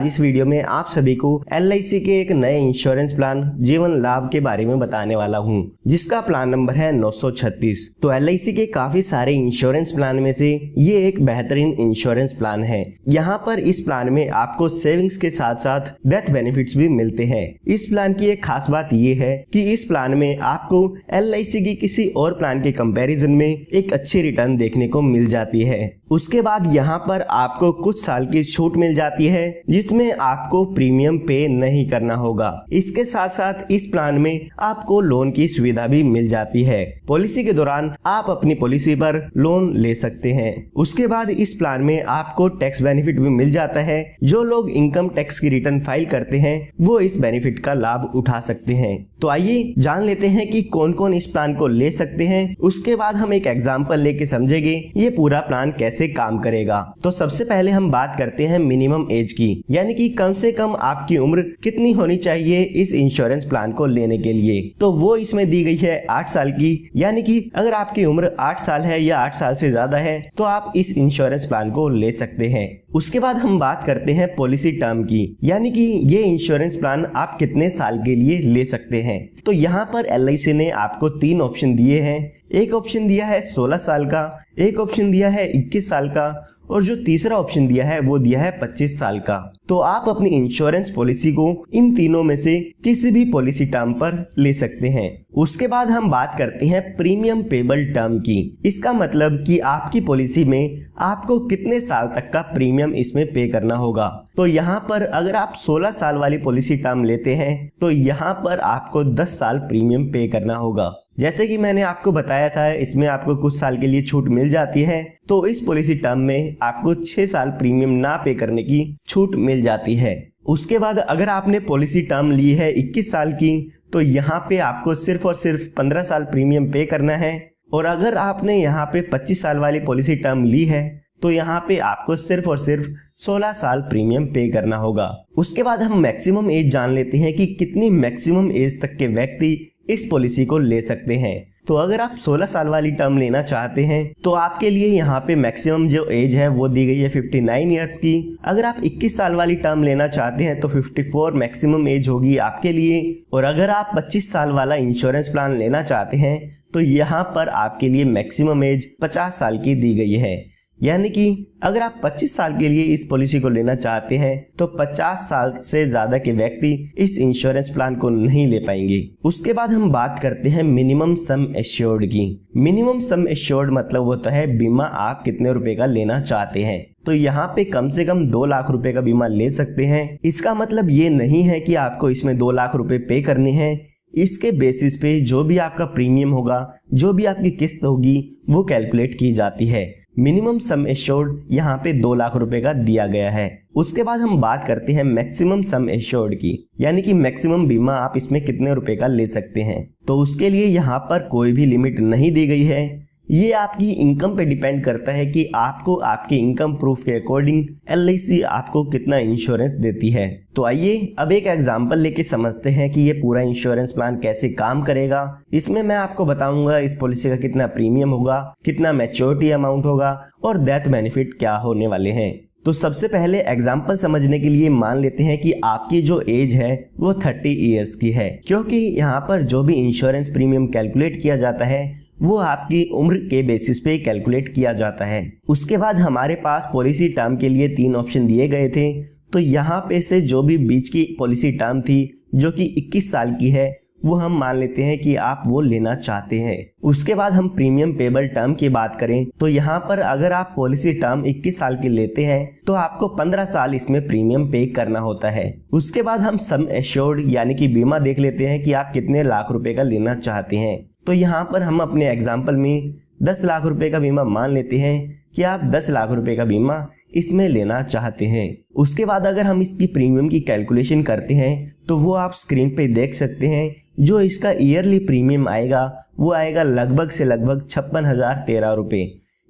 इस वीडियो में आप सभी को LIC के एक नए इंश्योरेंस प्लान जीवन लाभ के बारे में बताने वाला हूं, जिसका प्लान नंबर है 936। तो LIC के काफी सारे इंश्योरेंस प्लान में से ये एक बेहतरीन इंश्योरेंस प्लान है। यहाँ पर इस प्लान में आपको सेविंग्स के साथ साथ डेथ बेनिफिट्स भी मिलते हैं। इस प्लान की एक खास बात ये है कि इस प्लान में आपको LIC की किसी और प्लान के कंपैरिजन में एक अच्छी रिटर्न देखने को मिल जाती है। उसके बाद यहाँ पर आपको कुछ साल की छूट मिल जाती है, जिसमें आपको प्रीमियम पे नहीं करना होगा। इसके साथ साथ इस प्लान में आपको लोन की सुविधा भी मिल जाती है। पॉलिसी के दौरान आप अपनी पॉलिसी पर लोन ले सकते हैं। उसके बाद इस प्लान में आपको टैक्स बेनिफिट भी मिल जाता है। जो लोग इनकम टैक्स की रिटर्न फाइल करते हैं वो इस बेनिफिट का लाभ उठा सकते हैं। तो आइए जान लेते हैं कि कौन कौन इस प्लान को ले सकते हैं। उसके बाद हम एक एग्जाम्पल लेके समझेंगे ये पूरा प्लान कैसे काम करेगा। तो सबसे पहले हम बात करते हैं मिनिमम एज की, यानी कि कम से कम आपकी उम्र कितनी होनी चाहिए इस इंश्योरेंस प्लान को लेने के लिए। तो वो इसमें दी गई है 8 साल की, यानी कि अगर आपकी उम्र 8 साल है या 8 साल से ज्यादा है तो आप इस इंश्योरेंस प्लान को ले सकते हैं। उसके बाद हम बात करते हैं पॉलिसी टर्म की, यानी कि ये इंश्योरेंस प्लान आप कितने साल के लिए ले सकते हैं। तो यहाँ पर LIC ने आपको 3 ऑप्शन दिए हैं। एक ऑप्शन दिया है 16 साल का, एक ऑप्शन दिया है 21 साल का और जो तीसरा ऑप्शन दिया है वो दिया है 25 साल का। तो आप अपनी इंश्योरेंस पॉलिसी को इन तीनों में से किसी भी पॉलिसी टर्म पर ले सकते हैं। उसके बाद हम बात करते हैं प्रीमियम पेबल टर्म की। इसका मतलब कि आपकी पॉलिसी में आपको कितने साल तक का प्रीमियम इसमें पे करना होगा। तो यहाँ पर अगर आप 16 साल वाली पॉलिसी टर्म लेते हैं तो यहाँ पर आपको 10 साल प्रीमियम पे करना होगा। जैसे कि मैंने आपको बताया था इसमें आपको कुछ साल के लिए छूट मिल जाती है, तो इस पॉलिसी टर्म में आपको 6 साल प्रीमियम ना पे करने की छूट मिल जाती है। उसके बाद अगर आपने पॉलिसी टर्म ली है 21 साल की तो यहाँ पे आपको सिर्फ और सिर्फ 15 साल प्रीमियम पे करना है। और अगर आपने यहाँ पे 25 साल वाली पॉलिसी टर्म ली है तो यहाँ पे आपको सिर्फ और सिर्फ 16 साल प्रीमियम पे करना होगा। उसके बाद हम मैक्सिमम एज जान लेते हैं कि कितनी मैक्सिमम एज तक के व्यक्ति इस पॉलिसी को ले सकते हैं। तो अगर आप 16 साल वाली टर्म लेना चाहते हैं तो आपके लिए यहाँ पे मैक्सिमम जो एज है वो दी गई है 59 ईयर्स की। अगर आप 21 साल वाली टर्म लेना चाहते हैं तो 54 मैक्सिमम एज होगी आपके लिए। और अगर आप 25 साल वाला इंश्योरेंस प्लान लेना चाहते हैं तो यहाँ पर आपके लिए मैक्सिमम एज 50 साल की दी गई है। यानी कि अगर आप 25 साल के लिए इस पॉलिसी को लेना चाहते हैं तो 50 साल से ज्यादा के व्यक्ति इस इंश्योरेंस प्लान को नहीं ले पाएंगे। उसके बाद हम बात करते हैं मिनिमम सम एश्योर्ड की। मिनिमम सम एश्योर्ड मतलब होता है बीमा आप कितने रुपए का लेना चाहते हैं। तो यहाँ पे कम से कम 2 लाख रुपए का बीमा ले सकते हैं। इसका मतलब ये नहीं है कि आपको इसमें 2 लाख रुपए पे करने हैं। इसके बेसिस पे जो भी आपका प्रीमियम होगा, जो भी आपकी किस्त होगी वो कैलकुलेट की जाती है। मिनिमम सम एश्योर्ड यहाँ पे 2 लाख रुपए का दिया गया है। उसके बाद हम बात करते हैं मैक्सिमम सम एश्योर्ड की, यानी कि मैक्सिमम बीमा आप इसमें कितने रुपए का ले सकते हैं। तो उसके लिए यहाँ पर कोई भी लिमिट नहीं दी गई है। ये आपकी इनकम पे डिपेंड करता है कि आपको आपके इनकम प्रूफ के अकॉर्डिंग LIC आपको कितना इंश्योरेंस देती है। तो आइए अब एक एग्जांपल लेके समझते हैं कि ये पूरा इंश्योरेंस प्लान कैसे काम करेगा। इसमें मैं आपको बताऊंगा इस पॉलिसी का कितना प्रीमियम होगा, कितना मैच्योरिटी अमाउंट होगा और डेथ बेनिफिट क्या होने वाले हैं। तो सबसे पहले एग्जाम्पल समझने के लिए मान लेते हैं कि आपकी जो एज है वो 30 ईयर्स की है, क्योंकि यहाँ पर जो भी इंश्योरेंस प्रीमियम कैलकुलेट किया जाता है वो आपकी उम्र के बेसिस पे कैलकुलेट किया जाता है। उसके बाद हमारे पास पॉलिसी टर्म के लिए 3 ऑप्शन दिए गए थे। तो यहाँ पे से जो भी बीच की पॉलिसी टर्म थी जो कि 21 साल की है वो हम मान लेते हैं कि आप वो लेना चाहते हैं। उसके बाद हम प्रीमियम पेबल टर्म की बात करें तो यहाँ पर अगर आप पॉलिसी टर्म 21 साल की लेते हैं तो आपको 15 साल इसमें प्रीमियम पे करना होता है। उसके बाद हम सम एश्योर्ड यानी कि बीमा देख लेते हैं कि आप कितने लाख रुपए का लेना चाहते हैं। तो यहाँ पर हम अपने एग्जाम्पल में 10 लाख रुपए का बीमा मान लेते हैं कि आप 10 लाख रुपए का बीमा इसमें लेना चाहते हैं। उसके बाद अगर हम इसकी प्रीमियम की कैलकुलेशन करते हैं तो वो आप स्क्रीन पे देख सकते हैं। जो इसका ईयरली प्रीमियम आएगा वो आएगा लगभग से लगभग 56,013 रुपये।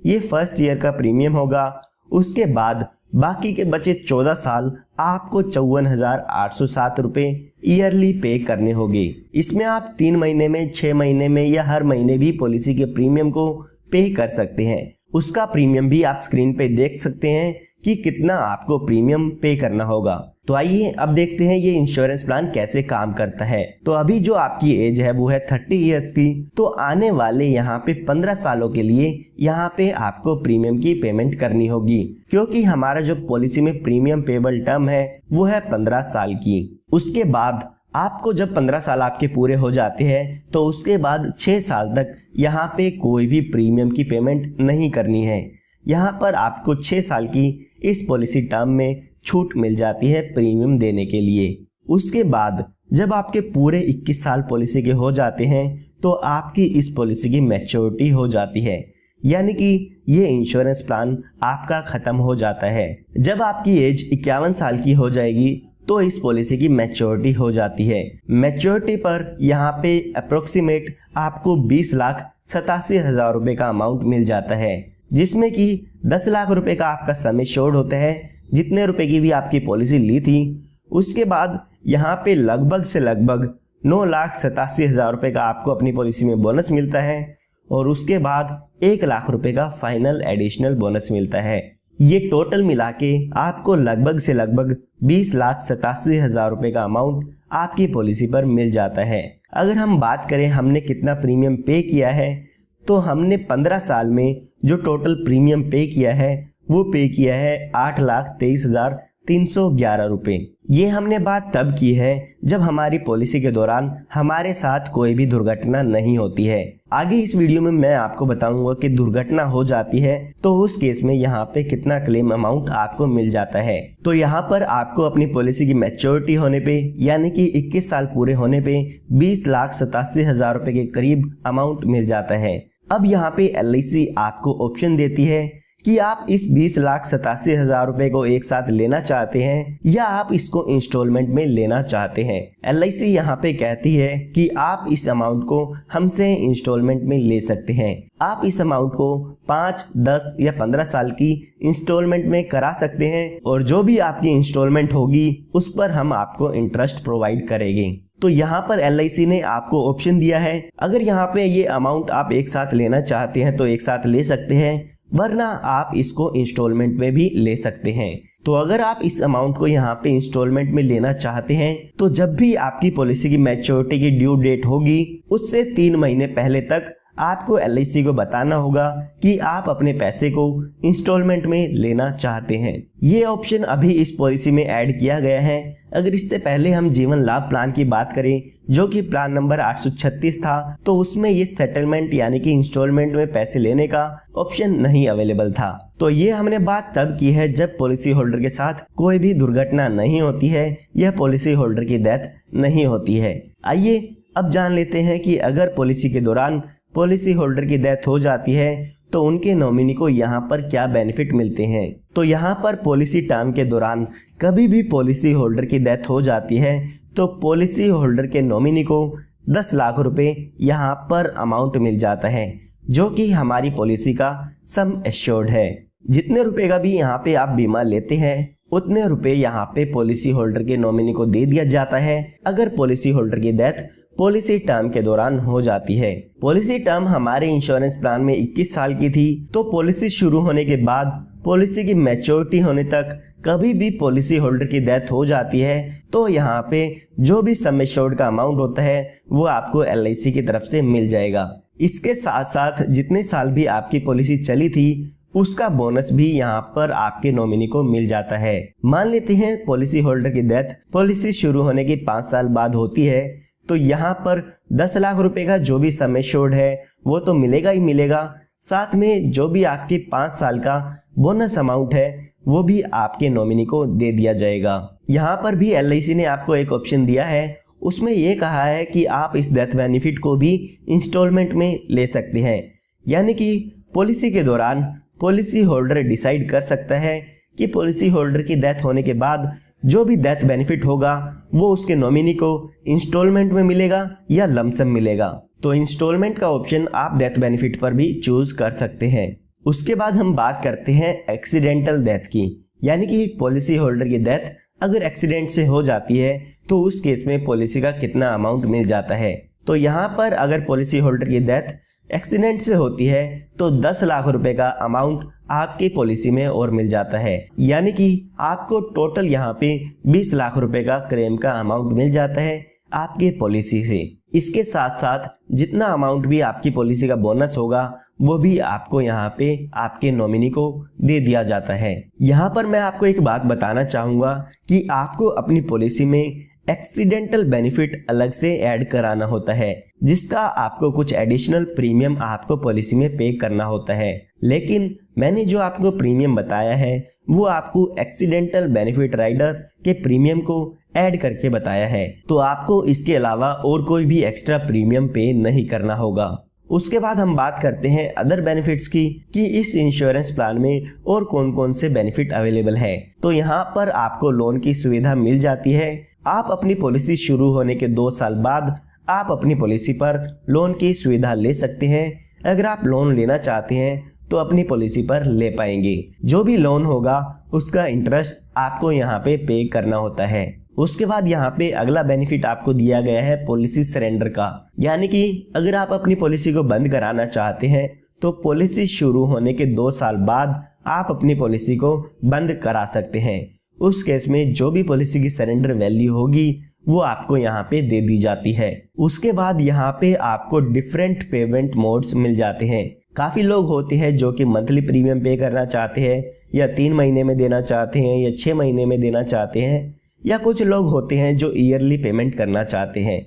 ये फर्स्ट ईयर का प्रीमियम होगा। उसके बाद बाकी के बचे 14 साल आपको 54,807 रुपये ईयरली पे करने होंगे। इसमें आप 3 महीने में, 6 महीने में या हर महीने भी पॉलिसी के प्रीमियम को पे कर सकते हैं। उसका प्रीमियम भी आप स्क्रीन पे देख सकते हैं कि कितना आपको प्रीमियम पे करना होगा। तो आइए अब देखते हैं ये इंश्योरेंस प्लान कैसे काम करता है। तो अभी जो आपकी एज है वो है 30 इयर्स की। तो आने वाले यहाँ पे 15 सालों के लिए यहाँ पे आपको प्रीमियम की पेमेंट करनी होगी, क्योंकि हमारा जो पॉलिसी में प्रीमियम पेबल टर्म है वो है 15 साल की। उसके बाद आपको जब 15 साल आपके पूरे हो जाते हैं तो उसके बाद 6 साल तक यहाँ पे कोई भी प्रीमियम की पेमेंट नहीं करनी है। यहाँ पर आपको 6 साल की इस पॉलिसी टर्म में छूट मिल जाती है प्रीमियम देने के लिए। उसके बाद जब आपके पूरे 21 साल पॉलिसी के हो जाते हैं तो आपकी इस पॉलिसी की मैच्योरिटी हो जाती है, यानी कि ये इंश्योरेंस प्लान आपका खत्म हो जाता है। जब आपकी एज 51 साल की हो जाएगी तो इस पॉलिसी की मैच्योरिटी हो जाती है। मैच्योरिटी पर यहाँ पे अप्रोक्सीमेट आपको 20,87,000 रुपए का अमाउंट मिल जाता है, जिसमें कि 10 लाख रुपए का आपका सम एश्योर्ड होता है, जितने रुपए की भी आपकी पॉलिसी ली थी। उसके बाद यहाँ पे लगभग से लगभग 9,87,000 रुपए का आपको अपनी पॉलिसी में बोनस मिलता है, और उसके बाद 1 लाख रुपए का फाइनल एडिशनल बोनस मिलता है। ये टोटल मिला के आपको लगभग से लगभग 20,87,000 रुपए का अमाउंट आपकी पॉलिसी पर मिल जाता है। अगर हम बात करें हमने कितना प्रीमियम पे किया है, तो हमने 15 साल में जो टोटल प्रीमियम पे किया है वो पे किया है 8,23,311 रुपए। ये हमने बात तब की है जब हमारी पॉलिसी के दौरान हमारे साथ कोई भी दुर्घटना नहीं होती है। आगे इस वीडियो में मैं आपको बताऊंगा कि दुर्घटना हो जाती है तो उस केस में यहाँ पे कितना क्लेम अमाउंट आपको मिल जाता है। तो यहाँ पर आपको अपनी पॉलिसी की मैच्योरिटी होने पे यानी कि 21 साल पूरे होने पे 20,87,000 रुपए के करीब अमाउंट मिल जाता है। अब यहाँ पे LIC आपको ऑप्शन देती है कि आप इस 20,87,000 रुपए को एक साथ लेना चाहते हैं या आप इसको इंस्टॉलमेंट में लेना चाहते हैं। LIC यहाँ पे कहती है कि आप इस अमाउंट को हमसे इंस्टॉलमेंट में ले सकते हैं। आप इस अमाउंट को 5, 10 या 15 साल की इंस्टॉलमेंट में करा सकते हैं, और जो भी आपकी इंस्टॉलमेंट होगी उस पर हम आपको इंटरेस्ट प्रोवाइड करेंगे। तो यहाँ पर LIC ने आपको ऑप्शन दिया है, अगर यहाँ पे ये अमाउंट आप एक साथ लेना चाहते हैं तो एक साथ ले सकते हैं, वरना आप इसको इंस्टॉलमेंट में भी ले सकते हैं। तो अगर आप इस अमाउंट को यहाँ पे इंस्टॉलमेंट में लेना चाहते हैं तो जब भी आपकी पॉलिसी की मैच्योरिटी की ड्यू डेट होगी उससे 3 महीने पहले तक आपको LIC को बताना होगा कि आप अपने पैसे को इंस्टॉलमेंट में लेना चाहते हैं। ये ऑप्शन अभी इस पॉलिसी में ऐड किया गया है। अगर इससे पहले हम जीवन लाभ प्लान की बात करें जो कि प्लान नंबर 836 था, तो उसमें ये सेटलमेंट यानी कि इंस्टॉलमेंट में पैसे लेने का ऑप्शन नहीं अवेलेबल था। तो ये हमने बात तब की है जब पॉलिसी होल्डर के साथ कोई भी दुर्घटना नहीं होती है या पॉलिसी होल्डर की डेथ नहीं होती है। आइए अब जान लेते हैं कि अगर पॉलिसी के दौरान पॉलिसी होल्डर की डेथ हो जाती है तो उनके नॉमिनी को यहाँ पर क्या बेनिफिट मिलते हैं। तो यहाँ पर पॉलिसी टर्म के दौरान कभी भी पॉलिसी होल्डर की डेथ हो जाती है तो पॉलिसी होल्डर के नॉमिनी को 10 लाख रुपए यहाँ पर अमाउंट मिल जाता है, जो कि हमारी पॉलिसी का सम एश्योर्ड है। जितने रुपए का भी यहाँ पे आप बीमा लेते हैं उतने रुपए यहाँ पे पॉलिसी होल्डर के नॉमिनी को दे दिया जाता है अगर पॉलिसी होल्डर की डेथ पॉलिसी टर्म के दौरान हो जाती है। पॉलिसी टर्म हमारे इंश्योरेंस प्लान में 21 साल की थी, तो पॉलिसी शुरू होने के बाद पॉलिसी की मैच्योरिटी होने तक कभी भी पॉलिसी होल्डर की डेथ हो जाती है तो यहाँ पे जो भी सम एश्योर्ड का अमाउंट होता है वो आपको LIC की तरफ से मिल जाएगा। इसके साथ साथ जितने साल भी आपकी पॉलिसी चली थी उसका बोनस भी यहाँ पर आपके नॉमिनी को मिल जाता है। मान लेते हैं पॉलिसी होल्डर की डेथ पॉलिसी शुरू होने के 5 साल बाद होती है, तो यहाँ पर 10 लाख रुपए का जो भी सम एश्योर्ड है वो तो मिलेगा ही मिलेगा, साथ में जो भी आपके 5 साल का बोनस अमाउंट है वो भी आपके नॉमिनी को दे दिया जाएगा। यहाँ पर भी LIC ने आपको एक ऑप्शन दिया है, उसमें ये कहा है कि आप इस डेथ बेनिफिट को भी इंस्टॉलमेंट में ले सकते हैं, यानी कि पॉलिसी के दौरान पॉलिसी होल्डर डिसाइड कर सकता है कि पॉलिसी होल्डर की डेथ होने के बाद जो भी डेथ बेनिफिट होगा वो उसके नॉमिनी को इंस्टॉलमेंट में मिलेगा या लमसम मिलेगा। तो इंस्टॉलमेंट का ऑप्शन आप डेथ बेनिफिट पर भी चूज कर सकते हैं। उसके बाद हम बात करते हैं एक्सीडेंटल डेथ की, यानी कि पॉलिसी होल्डर की डेथ अगर एक्सीडेंट से हो जाती है तो उस केस में पॉलिसी का कितना अमाउंट मिल जाता है। तो यहाँ पर अगर पॉलिसी होल्डर की डेथ एक्सीडेंट से होती है तो 10 लाख रुपए का अमाउंट आपके पॉलिसी में और मिल जाता है, यानी कि आपको टोटल यहाँ पे 20 लाख रुपए का क्लेम का अमाउंट मिल जाता है आपके पॉलिसी से। इसके साथ साथ जितना अमाउंट भी आपकी पॉलिसी का बोनस होगा वो भी आपको यहाँ पे आपके नॉमिनी को दे दिया जाता है। यहाँ पर मैं आपको एक बात बताना चाहूँगा कि आपको अपनी पॉलिसी में एक्सीडेंटल बेनिफिट अलग से ऐड कराना होता है, जिसका आपको कुछ एडिशनल प्रीमियम आपको पॉलिसी में पे करना होता है। लेकिन मैंने जो आपको प्रीमियम बताया है वो आपको एक्सीडेंटल बेनिफिट राइडर के प्रीमियम को ऐड करके बताया है, तो आपको इसके अलावा और कोई भी एक्स्ट्रा प्रीमियम पे नहीं करना होगा। उसके बाद हम बात करते हैं अदर बेनिफिट्स की कि इस इंश्योरेंस प्लान में और कौन कौन से बेनिफिट अवेलेबल है। तो यहाँ पर आपको लोन की सुविधा मिल जाती है। आप अपनी पॉलिसी शुरू होने के 2 साल बाद आप अपनी पॉलिसी पर लोन की सुविधा ले सकते हैं। अगर आप लोन लेना चाहते हैं तो अपनी पॉलिसी पर ले पाएंगे। जो भी लोन होगा उसका इंटरेस्ट आपको यहाँ पे करना होता है। उसके बाद यहाँ पे अगला बेनिफिट आपको दिया गया है पॉलिसी सरेंडर का, यानी कि अगर आप अपनी पॉलिसी को बंद कराना चाहते हैं तो पॉलिसी शुरू होने के 2 साल बाद आप अपनी पॉलिसी को बंद करा सकते हैं। उस केस में जो भी पॉलिसी की सरेंडर वैल्यू होगी वो आपको यहाँ पे दे दी जाती है। उसके बाद यहाँ पे आपको डिफरेंट पेमेंट मोड्स मिल जाते हैं। काफ़ी लोग होते हैं जो कि मंथली प्रीमियम पे करना चाहते हैं, या 3 महीने में देना चाहते हैं, या 6 महीने में देना चाहते हैं, या कुछ लोग होते हैं जो ईयरली पेमेंट करना चाहते हैं।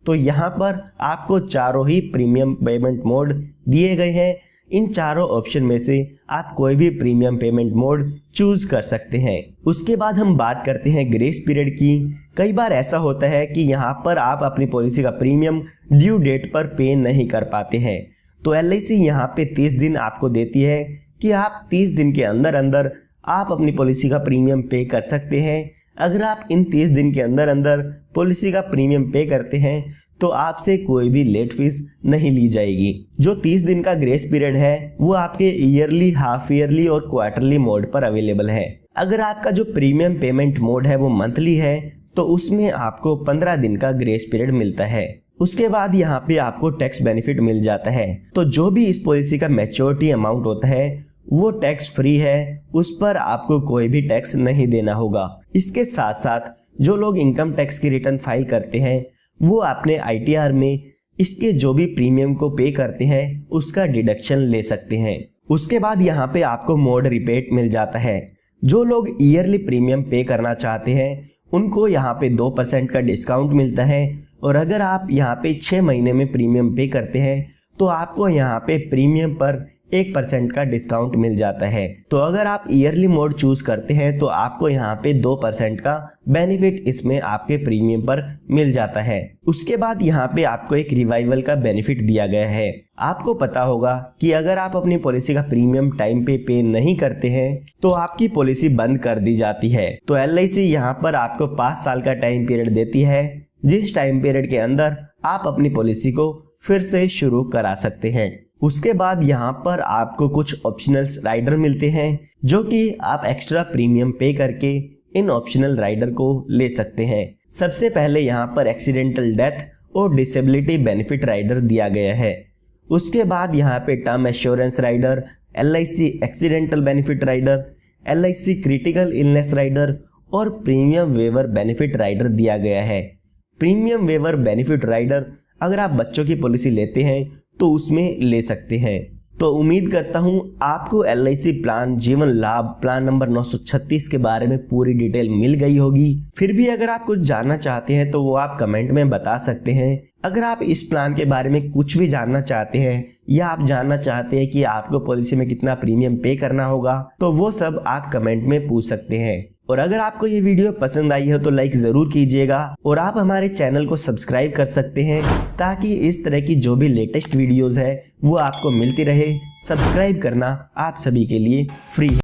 तो यहाँ पर आपको चारों ही प्रीमियम पेमेंट मोड दिए गए हैं। इन चारों ऑप्शन में से आप कोई भी प्रीमियम पेमेंट मोड चूज कर सकते हैं। उसके बाद हम बात करते हैं ग्रेस पीरियड की। कई बार ऐसा होता है कि यहाँ पर आप अपनी पॉलिसी का प्रीमियम ड्यू डेट पर पे नहीं कर पाते हैं, तो LIC यहाँ पे 30 दिन आपको देती है कि आप 30 दिन के अंदर अंदर आप अपनी पॉलिसी का प्रीमियम पे कर सकते हैं। अगर आप इन 30 दिन के अंदर अंदर पॉलिसी का प्रीमियम पे करते हैं तो आपसे कोई भी लेट फीस नहीं ली जाएगी। जो 30 दिन का ग्रेस पीरियड है वो आपके ईयरली, हाफ ईयरली और क्वार्टरली मोड पर अवेलेबल है। अगर आपका जो प्रीमियम पेमेंट मोड है वो मंथली है तो उसमें आपको 15 दिन का ग्रेस पीरियड मिलता है। उसके बाद यहाँ पे आपको टैक्स बेनिफिट मिल जाता है। तो जो भी इस पॉलिसी का मैच्योरिटी अमाउंट होता है वो टैक्स फ्री है, उस पर आपको कोई भी टैक्स नहीं देना होगा। इसके साथ साथ जो लोग इनकम टैक्स की रिटर्न फाइल करते हैं वो अपने ITR में इसके जो भी प्रीमियम को पे करते हैं उसका डिडक्शन ले सकते हैं। उसके बाद यहाँ पे आपको मोड रिबेट मिल जाता है। जो लोग ईयरली प्रीमियम पे करना चाहते हैं उनको यहाँ पे 2% का डिस्काउंट मिलता है, और अगर आप यहाँ पे 6 महीने में प्रीमियम पे करते हैं तो आपको यहाँ पे प्रीमियम पर 1% का डिस्काउंट मिल जाता है। तो अगर आप ईयरली मोड चूज करते हैं तो आपको यहाँ पे 2% का बेनिफिट इसमें आपके प्रीमियम पर मिल जाता है। उसके बाद यहाँ पे आपको एक रिवाइवल का बेनिफिट दिया गया है। आपको पता होगा कि अगर आप अपनी पॉलिसी का प्रीमियम टाइम पे नहीं करते हैं तो आपकी पॉलिसी बंद कर दी जाती है। तो LIC यहाँ पर आपको 5 साल का टाइम पीरियड देती है, जिस टाइम पीरियड के अंदर आप अपनी पॉलिसी को फिर से शुरू करा सकते हैं। उसके बाद यहाँ पर आपको कुछ ऑप्शनल राइडर मिलते हैं जो कि आप एक्स्ट्रा प्रीमियम पे करके इन ऑप्शनल राइडर को ले सकते हैं। सबसे पहले यहाँ पर एक्सीडेंटल डेथ और डिसेबिलिटी बेनिफिट राइडर दिया गया है। उसके बाद यहाँ पे term assurance rider, LIC accidental benefit rider, LIC critical illness rider और प्रीमियम वेवर बेनिफिट राइडर दिया गया है। प्रीमियम वेवर बेनिफिट राइडर अगर आप बच्चों की पॉलिसी लेते हैं तो उसमें ले सकते हैं। तो उम्मीद करता हूं आपको LIC प्लान जीवन लाभ प्लान नंबर 936 के बारे में पूरी डिटेल मिल गई होगी। फिर भी अगर आप कुछ जानना चाहते हैं तो वो आप कमेंट में बता सकते हैं। अगर आप इस प्लान के बारे में कुछ भी जानना चाहते हैं या आप जानना चाहते हैं कि आपको पॉलिसी में कितना प्रीमियम पे करना होगा तो वो सब आप कमेंट में पूछ सकते हैं। और अगर आपको ये वीडियो पसंद आई है तो लाइक जरूर कीजिएगा, और आप हमारे चैनल को सब्सक्राइब कर सकते हैं ताकि इस तरह की जो भी लेटेस्ट वीडियोस है वो आपको मिलती रहे। सब्सक्राइब करना आप सभी के लिए फ्री है।